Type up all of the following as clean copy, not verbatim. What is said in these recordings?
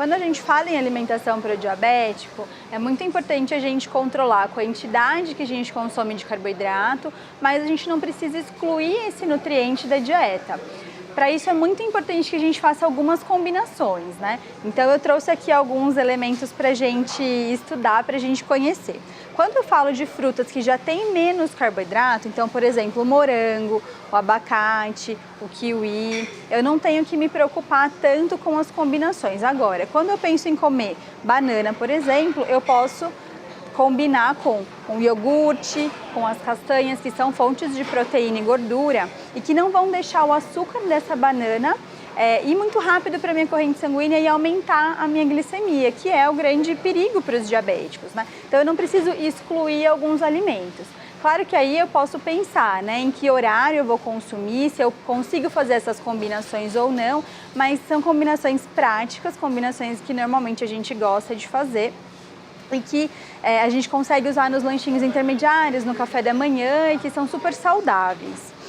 Quando a gente fala em alimentação para o diabético, é muito importante a gente controlar a quantidade que a gente consome de carboidrato, mas a gente não precisa excluir esse nutriente da dieta. Para isso é muito importante que a gente faça algumas combinações, né? Então eu trouxe aqui alguns elementos para a gente estudar, para a gente conhecer. Quando eu falo de frutas que já têm menos carboidrato, então, por exemplo, o morango, o abacate, o kiwi, eu não tenho que me preocupar tanto com as combinações. Agora, quando eu penso em comer banana, por exemplo, eu posso combinar com o iogurte, com as castanhas, que são fontes de proteína e gordura e que não vão deixar o açúcar dessa banana ir muito rápido para a minha corrente sanguínea e aumentar a minha glicemia, que é o grande perigo para os diabéticos, né? Então eu não preciso excluir alguns alimentos. Claro que aí eu posso pensar, né, em que horário eu vou consumir, se eu consigo fazer essas combinações ou não, mas são combinações práticas, combinações que normalmente a gente gosta de fazer e que a gente consegue usar nos lanchinhos intermediários, no café da manhã e que são super saudáveis.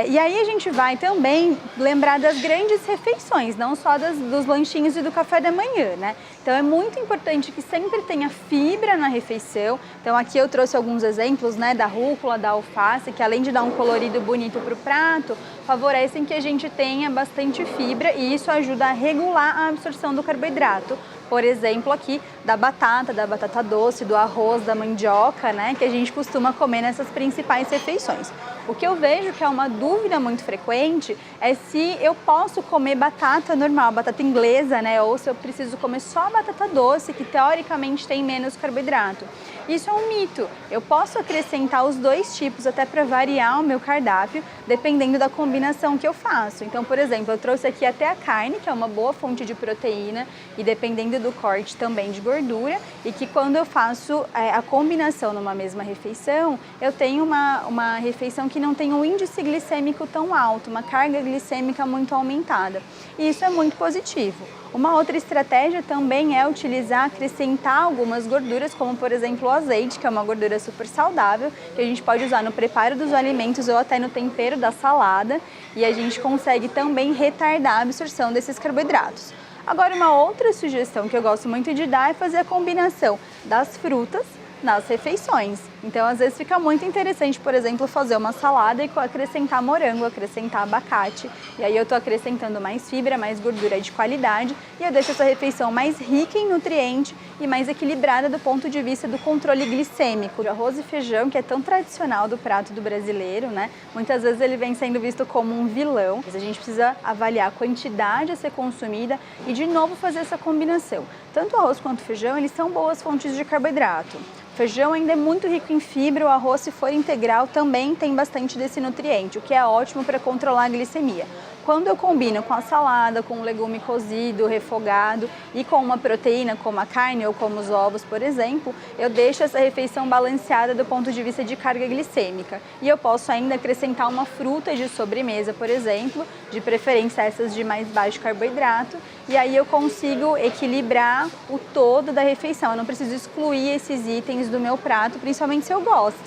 E aí a gente vai também lembrar das grandes refeições, não só dos lanchinhos e do café da manhã, né? Então é muito importante que sempre tenha fibra na refeição. Então aqui eu trouxe alguns exemplos, né, da rúcula, da alface, que além de dar um colorido bonito para o prato, favorecem que a gente tenha bastante fibra e isso ajuda a regular a absorção do carboidrato. Por exemplo, aqui da batata doce, do arroz, da mandioca, né, que a gente costuma comer nessas principais refeições. O que eu vejo que é uma dúvida muito frequente é se eu posso comer batata normal, batata inglesa, né, ou se eu preciso comer só batata doce, que teoricamente tem menos carboidrato. Isso é um mito. Eu posso acrescentar os dois tipos até para variar o meu cardápio, dependendo da combinação que eu faço. Então, por exemplo, eu trouxe aqui até a carne, que é uma boa fonte de proteína e dependendo do corte também de gordura, e que quando eu faço a combinação numa mesma refeição, eu tenho uma refeição que não tem um índice glicêmico tão alto, uma carga glicêmica muito aumentada. E isso é muito positivo. Uma outra estratégia também é acrescentar algumas gorduras, como por exemplo o azeite, que é uma gordura super saudável, que a gente pode usar no preparo dos alimentos ou até no tempero da salada, e a gente consegue também retardar a absorção desses carboidratos. Agora, uma outra sugestão que eu gosto muito de dar é fazer a combinação das frutas nas refeições. Então, às vezes fica muito interessante, por exemplo, fazer uma salada e acrescentar morango, acrescentar abacate. E aí eu estou acrescentando mais fibra, mais gordura de qualidade e eu deixo essa refeição mais rica em nutriente e mais equilibrada do ponto de vista do controle glicêmico. O arroz e feijão, que é tão tradicional do prato do brasileiro, né? Muitas vezes ele vem sendo visto como um vilão. Mas a gente precisa avaliar a quantidade a ser consumida e, de novo, fazer essa combinação. Tanto o arroz quanto o feijão, eles são boas fontes de carboidrato. O feijão ainda é muito rico em fibra, o arroz, se for integral, também tem bastante desse nutriente, o que é ótimo para controlar a glicemia. Quando eu combino com a salada, com um legume cozido, refogado e com uma proteína como a carne ou como os ovos, por exemplo, eu deixo essa refeição balanceada do ponto de vista de carga glicêmica. E eu posso ainda acrescentar uma fruta de sobremesa, por exemplo, de preferência essas de mais baixo carboidrato, e aí eu consigo equilibrar o todo da refeição. Eu não preciso excluir esses itens do meu prato, principalmente se eu gosto.